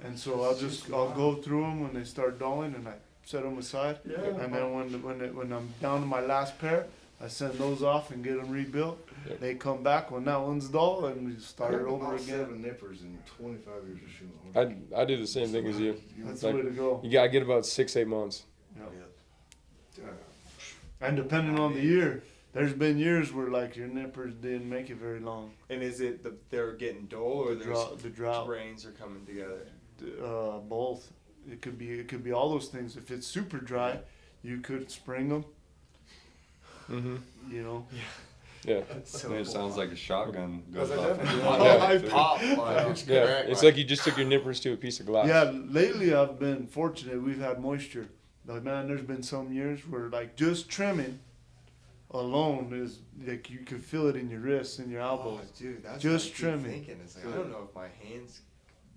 and so I'll go through them when they start dulling, and I set them aside. Yeah. And then when I'm down to my last pair, I send those off and get them rebuilt. Yep. They come back when that one's dull, and we start it over again. 7 nippers in 25 years of shooting. I do the same thing as you. That's Like- the way to go. You gotta get about 6-8 months. And depending on the year, there's been years where like your nippers didn't make it very long. And is it they're getting dull or The drought, grains are coming together? both. It could be all those things. If it's super dry, you could spring them. Mm-hmm. You know. Yeah. So It sounds like a shotgun goes Because off. I definitely Yeah. I pop like it's Yeah. cracked. It's like you just took your nippers to a piece of glass. Yeah, lately I've been fortunate. We've had moisture. But man, there's been some years where like just trimming alone is like you can feel it in your wrists and your Oh, elbows. dude, that's Just what I keep trimming. Thinking. It's like, I don't know if my hands.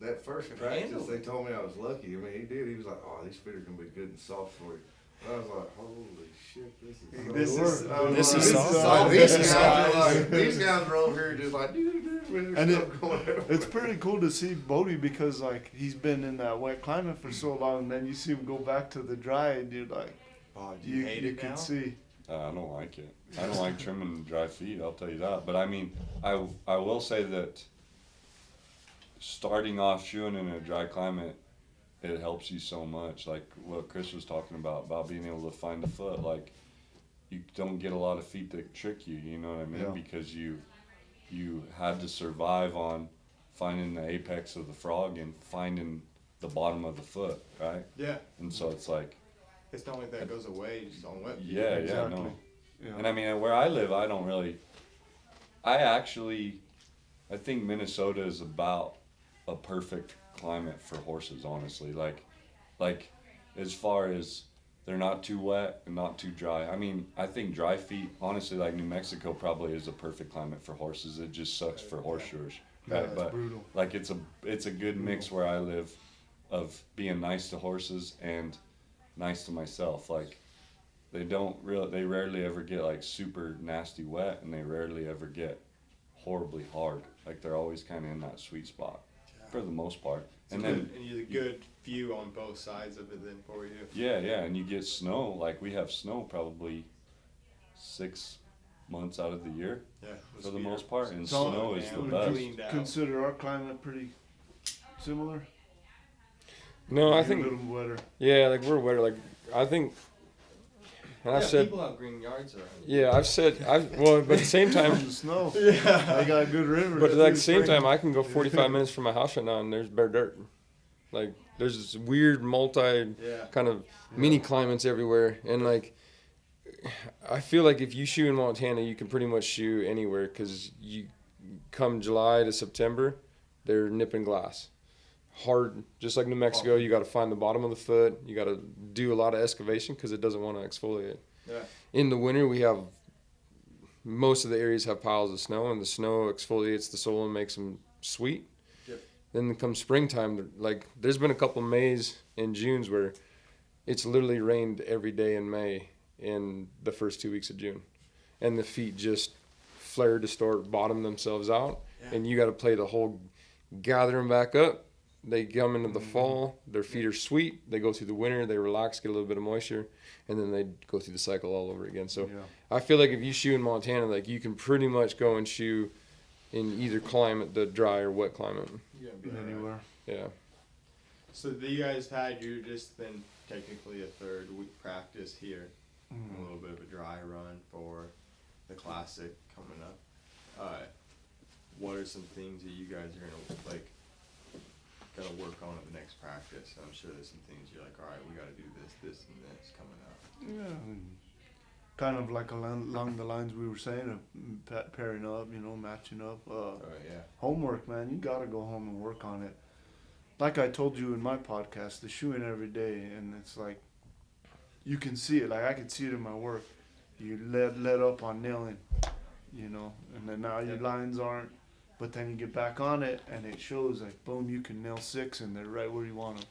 That first Can practice, handle they it. told me I was lucky. I mean, he did. He was like, "Oh, these feet are gonna be good and soft for you." And I was like, "Holy shit, this is." This is soft. Like, This these is guys soft. are like, these guys are over here just like, And and it- It's pretty cool to see Bodie because like he's been in that wet climate for so long, and then you see him go back to the dry, and you're like, Oh, do you hate you it can now? see. I don't like it. I don't like trimming dry feet, I'll tell you that. But I mean, I will say that starting off shooting in a dry climate, it helps you so much. Like what Chris was talking about being able to find a foot. Like you don't get a lot of feet that trick you, you know what I mean? Yeah. Because you had to survive on finding the apex of the frog and finding the bottom of the foot, right? Yeah. And so it's like, It's not like that goes away just on wet. yeah, Exactly. no. Yeah. And I mean, where I live, I don't really. I think Minnesota is about a perfect climate for horses, honestly. Like, as far as they're not too wet and not too dry. I mean, I think dry feet, honestly, like New Mexico probably is a perfect climate for horses. It just sucks for horseshoers, Yeah, right? it's But brutal. like, it's a good mix where I live, of being nice to horses and nice to myself. Like, they rarely ever get like super nasty wet, and they rarely ever get horribly hard. Like they're always kind of in that sweet spot for the most part. And then and you get a good view on both sides of it then for you. yeah, and you get snow. Like we have snow probably 6 months out of the year Yeah. for the most part, and So- snow is the Would best. cleaned out. Consider our climate pretty similar. No, I You're think a little wetter. yeah, like we're wetter. Like I think, and I've Yeah, said people have green yards around. yeah, well, but at the same time, The snow. Yeah, I got good rivers. but at the same time, I can go 45 minutes from my house right now, and there's bare dirt. Like there's this weird multi Yeah. kind of mini climates everywhere, and like I feel like if you shoot in Montana, you can pretty much shoot anywhere because you come July to September, they're nipping glass. Hard, just like New Mexico, you got to find the bottom of the foot. You got to do a lot of excavation because it doesn't want to exfoliate. Yeah. In the winter, we have most of the areas have piles of snow, and the snow exfoliates the soil and makes them sweet. Yep. Then come springtime, like there's been a couple Mays and Junes where it's literally rained every day in May in the first 2 weeks of June, and the feet just flared to start bottom themselves out, Yeah. and you got to play the whole gather them back up. They come into the fall, their feet are sweet. They go through the winter, they relax, get a little bit of moisture, and then they go through the cycle all over again. So Yeah. I feel like if you shoe in Montana, like you can pretty much go and shoe in either climate, the dry or wet climate. You're gonna be all right. Anywhere. Yeah. So you guys you just been technically a third week practice here, Mm. a little bit of a dry run for the classic coming up. what are some things that you guys are gonna like gotta work on at the next practice? I'm sure there's some things you're like, all right, we gotta do this, and this coming up. Yeah, I mean, kind of like along the lines we were saying of pairing up, you know, matching up. Yeah. Homework, man, you gotta go home and work on it. Like I told you in my podcast, the shoeing every day, and it's like, you can see it. Like I can see it in my work. You let up on nailing, you know, and then now your lines aren't. But then you get back on it, and it shows like, boom, you can nail 6, and they're right where you want them.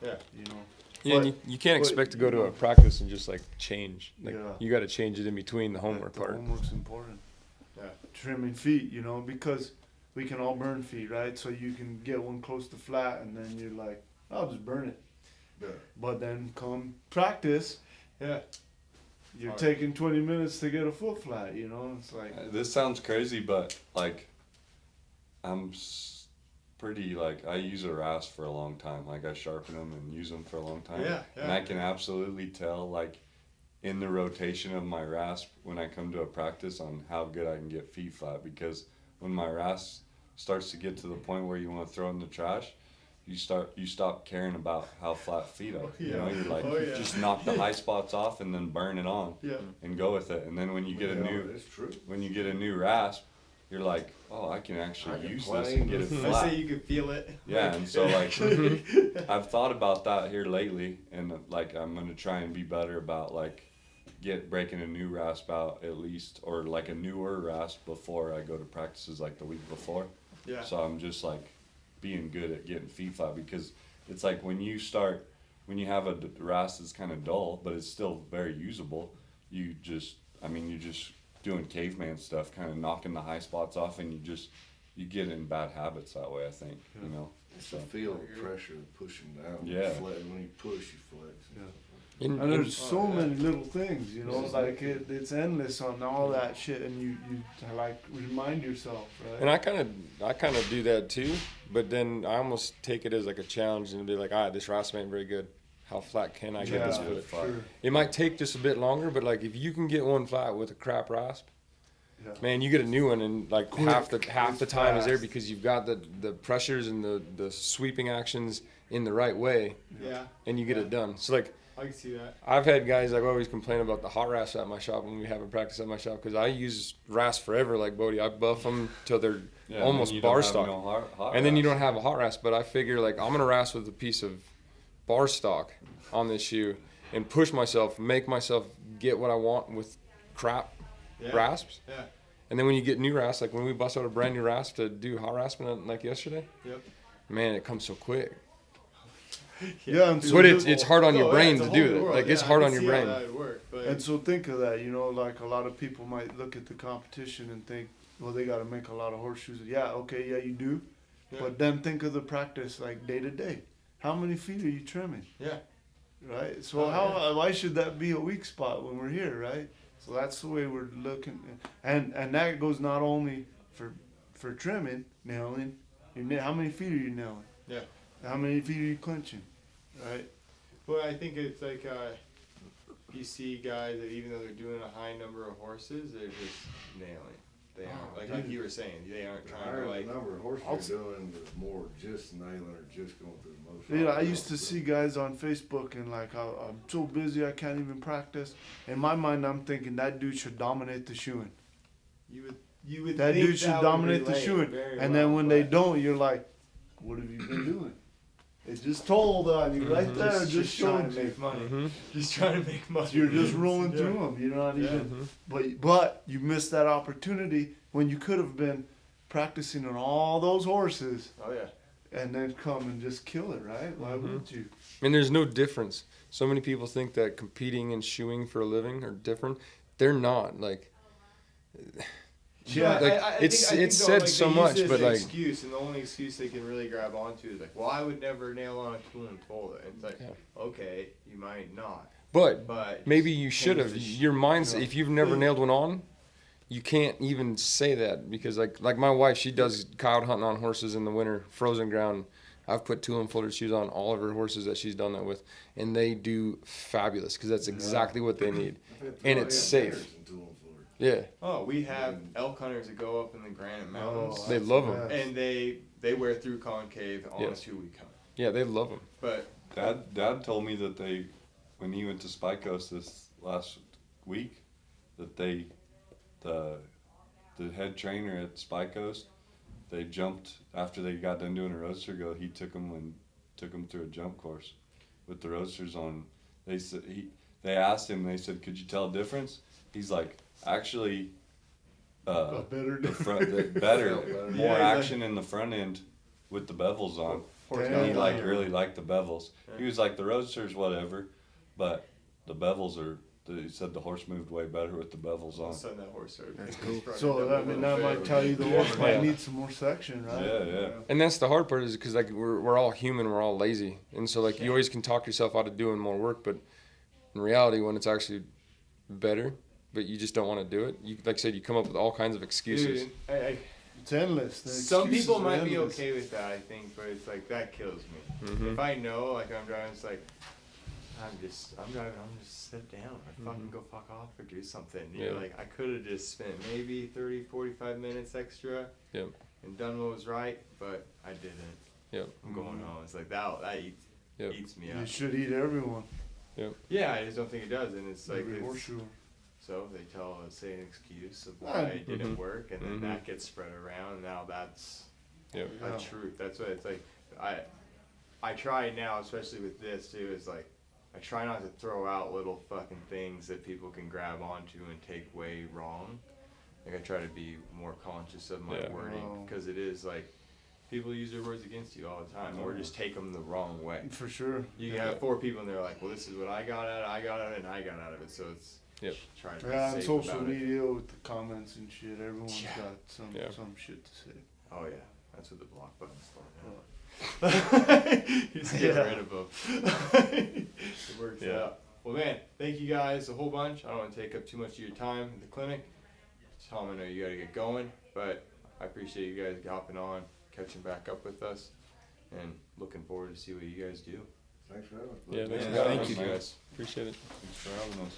Yeah. You know. Yeah, But- and you can't but, expect to go you to know, a practice and just like change. Like Yeah. you got to change it in between the homework the part. homework's important. Yeah. Trimming feet, you know, because we can all burn feet, right? So you can get one close to flat, and then you're like, I'll just burn it. Yeah. But then come practice, Yeah. you're Hard. taking 20 minutes to get a foot flat, you know? It's like, This sounds crazy, but like, pretty like I use a rasp for a long time. Like I sharpen them and use them for a long time. Yeah, And I can absolutely tell like in the rotation of my rasp when I come to a practice on how good I can get feet flat, because when my rasp starts to get to the point where you want to throw it in the trash, you stop caring about how flat feet are. You know, you're like, just knock the high spots off and then burn it on and go with it. And then when you get a new rasp, you're like, oh, I can actually use this and get it I flat. say you can feel it. Yeah, and so like I've thought about that here lately, and like I'm gonna try and be better about like breaking a new rasp out at least, or like a newer rasp before I go to practices like the week before. Yeah. So I'm just like being good at getting feet flat, because it's like when you have a rasp that's kind of dull but it's still very usable, you're just doing caveman stuff, kind of knocking the high spots off, and you get in bad habits that way, I think. You know. It's the feel of pressure pushing down. Yeah. When you push, you flex. yeah. And, And there's so many little things, you know, like it's endless on all that shit, and you like remind yourself, right? and I kind of do that too, but then I almost take it as like a challenge and be like, all right, this rasp ain't very good. How flat can I get this Yeah, foot? sure. It might take just a bit longer, but like if you can get one flat with a crap rasp, Yeah. man, you get a new one in like half the it's time is there, fast. because you've got the pressures and the sweeping actions in the right way, Yeah. and you get it done. So like I can see that. I've had guys like always complain about the hot rasps at my shop when we have a practice at my shop, because I use rasps forever like Bodie. I buff them till they're Yeah, almost and then you don't bar have stock, no hot and then you rasp. don't have a hot rasp. But I figure like I'm gonna rasp with a piece of bar stock on this shoe and push myself, make myself get what I want with crap Yeah. rasps. Yeah. And then when you get new rasps, like when we bust out a brand new rasp to do hot rasping like yesterday, Yep. man, it comes so quick. Yeah, and so But this- it's hard on your Oh, brain it's a to whole do new it. world. Like it's Yeah, I hard can on your see how brain. that would work, but And so think of that, you know, like a lot of people might look at the competition and think, well, they got to make a lot of horseshoes. Yeah, okay, yeah, you do. Yeah. But then think of the practice like day to day. How many feet are you trimming, yeah. right? So Oh, why should that be a weak spot when we're here, right? So that's the way we're looking, and that goes not only for trimming, nailing. How many feet are you nailing? Yeah. How many feet are you clinching, right? Well, I think it's like you see guys that even though they're doing a high number of horses, they're just nailing. They aren't like you were saying. They aren't The trying higher to the like. number of horses I'll you're doing, the more just nailing or just going through the motion. You know, I used to see guys on Facebook and like, I'm so busy I can't even practice. In my mind, I'm thinking that dude should dominate the shoeing. You would. That think dude should that would dominate the relate shoeing. very And then well, when they but don't, you're like, what have you been doing? It just told on you right there. Just trying showed to you. make money. Mm-hmm. Just trying to make money. You're just rolling Yeah. through them. You're not Yeah. even. But you missed that opportunity when you could have been practicing on all those horses Oh yeah. and then come and just kill it, right? Why wouldn't you? And there's no difference. So many people think that competing and shoeing for a living are different. They're not. Like, Yeah, like, I it's think it's though, said like, so they use much, this but like, excuse, and the only excuse they can really grab onto is like, well, I would never nail on a tool and fold it. It's like, Yeah. okay, you might not, but but maybe you should have. change the Your mind's yeah. if you've never nailed one on, you can't even say that, because like my wife, she does coyote hunting on horses in the winter, frozen ground. I've put tool unfolded shoes on all of her horses that she's done that with, and they do fabulous because that's exactly what they need. And it's safe. Yeah, Oh, we have elk hunters that go up in the Granite Mountains, They that's love the 'em. best. and they wear through concave on Yeah. a 2-week hunt. yeah, they love them. But Dad told me that when he went to Spike Coast this last week, that the head trainer at Spike Coast, they jumped after they got done doing a roadster go. He took them through a jump course with the roadsters on. They asked him. They said, "Could you tell a difference?" He's like, "Actually, A better the front better, Better. more Yeah, he's action in the front end with the bevels on." horsepower. And he Damn. really liked the bevels. He was like, the roadsters whatever, but the bevels are. He said the horse moved way better with the bevels All on. of a sudden that horse started. That's kicking his cool. front So end that, up a that little might bit. tell you the horse might Yeah. need some more section, right? Yeah. And that's the hard part is because like we're all human, we're all lazy, and so like you always can talk yourself out of doing more work, but in reality, when it's actually better, but you just don't want to do it, you like I said, you come up with all kinds of excuses. Dude, I, It's endless. The some excuses people are might be endless. okay with that, I think, but it's like that kills me. Mhm. If I know, like I'm driving, it's like I'm driving. I'm just sit down. I fucking go fuck off or do something. You know, Yeah. like I could have just spent maybe 30, 45 minutes extra. Yep. And done what was right, but I didn't. Yep. I'm going home. It's like that eats Yep. eats me You up. should eat everyone. Yeah, I just don't think it does, and it's like Every it's, horseshoe. so they say an excuse of why Ah, it didn't mhm. work, and then Mhm. that gets spread around. And now that's Yep. Yeah. a truth. That's what it's like. I try now, especially with this too, is like I try not to throw out little fucking things that people can grab onto and take way wrong. Like I try to be more conscious of my Yeah. wording Oh. because it is like people use their words against you all the time, or just take them the wrong way. For sure. You can have 4 people and they're like, well, this is what I got out of it, and I got out of it. So it's Yep. trying to be Yeah, on safe social about it. media with the comments and shit, everyone's Yeah. got some Yeah. shit to say. Oh yeah, that's what the block button's for now. Yeah. Just get Yeah. rid of them. It works Yeah. out. Well, man, thank you guys a whole bunch. I don't want to take up too much of your time at the clinic. Tom, I know you got to get going, but I appreciate you guys hopping on, catching back up with us, and looking forward to see what you guys do. Thanks for having us. Yeah, thanks Yeah, for having thank us, you man. guys. Appreciate it. Thanks for having us.